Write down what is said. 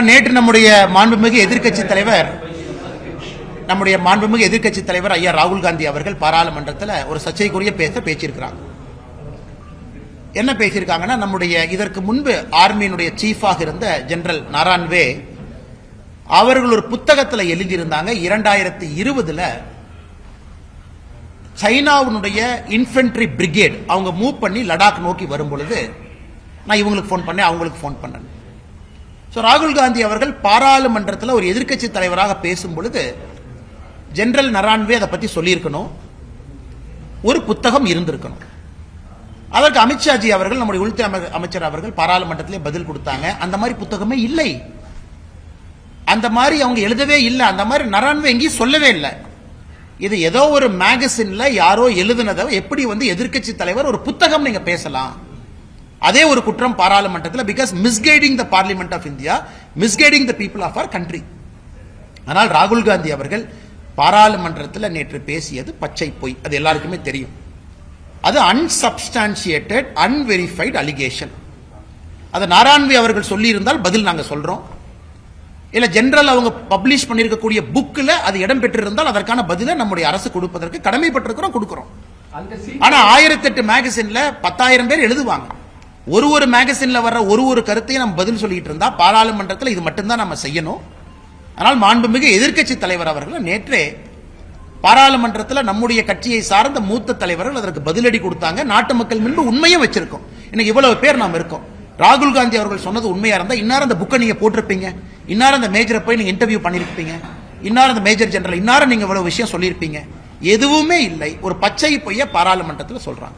நேற்று நம்முடைய மாண்புமிகு எதிர்க்கட்சி தலைவர் ஐயா ராகுல் காந்தி அவர்கள் பாராளுமன்றத்தில் ஒரு சர்ச்சைக்குரிய பேசியிருக்கிறாங்க. என்ன பேசியிருக்காங்கன்னா, நம்முடைய இதற்கு முன்பு ஆர்மியினுடைய சீஃபாக இருந்த ஜெனரல் நாரான்வே அவர்கள் ஒரு புத்தகத்தில் எழுதியிருந்தாங்க. 2020 சைனாவுடைய இன்ஃபென்ட்ரி பிரிகேட் அவங்க மூவ் பண்ணி லடாக் நோக்கி வரும் பொழுது நான் இவங்களுக்கு போன் பண்ணேன், அவங்களுக்கு போன் பண்ணேன். ராகுல் காந்தி அவர்கள் பாராளுமன்றத்தில் ஒரு எதிர்க்கட்சி தலைவராக பேசும் பொழுது ஜெனரல் நரான்வே அதை பத்தி சொல்லியிருக்கணும், ஒரு புத்தகம் இருந்திருக்கணும். அதற்கு அமித்ஷாஜி அவர்கள், நம்முடைய உள்துறை அமைச்சர் அவர்கள் பாராளுமன்றத்திலே பதில் கொடுத்தாங்க. அந்த மாதிரி புத்தகமே இல்லை, அந்த மாதிரி அவங்க எழுதவே இல்லை, அந்த மாதிரி நரான்வே எங்கேயும் சொல்லவே இல்லை. இது ஏதோ ஒரு மேகசின்ல யாரோ எழுதுனதை எப்படி எதிர்க்கட்சி தலைவர் ஒரு புத்தகம் நீங்க பேசலாம்? அதே ஒரு குற்றம் பாராளுமன்றத்தில். Because misguiding the parliament of India, misguiding the people of our country. ஆனால் ராகுல் காந்தி அவர்கள் பாராளுமன்றத்தில் நேற்று பேசியது பச்சை பொய், அது எல்லாருக்குமே தெரியும். அது அன்சப்ஸ்டான்சியேட்டட் அன்வெரிஃபைடு அலிகேஷன். அது நாராயண்வே அவர்கள் சொல்லி இருந்தால் பதில் நாங்க சொல்றோம். இல்ல ஜெனரல் அவங்க பப்ளிஷ் பண்ணிருக்கக்கூடிய புக்ல அது இடம் பெற்றிருந்தால் அதற்கான பதிலை நம்முடைய அரசு கொடுப்பதற்கு கடமைப்பட்டிருக்கிறோம், கொடுக்கிறோம். ஆனா 1008 மேகசின்ல 10,000 பேர் எழுதுவாங்க. ஒரு மேகசின்ல வர்ற ஒரு கருத்தையும் நம்ம பதில் சொல்லிட்டு இருந்தா பாராளுமன்றத்தில் இது மட்டும்தான் நம்ம செய்யணும். ஆனால் மாண்புமிகு எதிர்க்கட்சி தலைவர் அவர்கள் நேற்றே பாராளுமன்றத்தில் நம்முடைய கட்சியை சார்ந்த மூத்த தலைவர்கள் அதற்கு பதிலடி கொடுத்தாங்க. நாட்டு மக்கள் முன்பு உண்மையும் வச்சிருக்கோம். இன்னைக்கு இவ்வளவு பேர் நாம் இருக்கோம். ராகுல் காந்தி அவர்கள் சொன்னது உண்மையா இருந்தா இன்னார் அந்த புக்கை நீங்க போட்டிருப்பீங்க, இன்னார் அந்த மேஜரை போய் நீங்க இன்டர்வியூ பண்ணிருப்பீங்க, இன்னார் அந்த மேஜர் ஜெனரல் இன்னார நீங்க இவ்வளவு விஷயம் சொல்லியிருப்பீங்க. எதுவுமே இல்லை, ஒரு பச்சை பொய்ய பாராளுமன்றத்தில் சொல்றாங்க.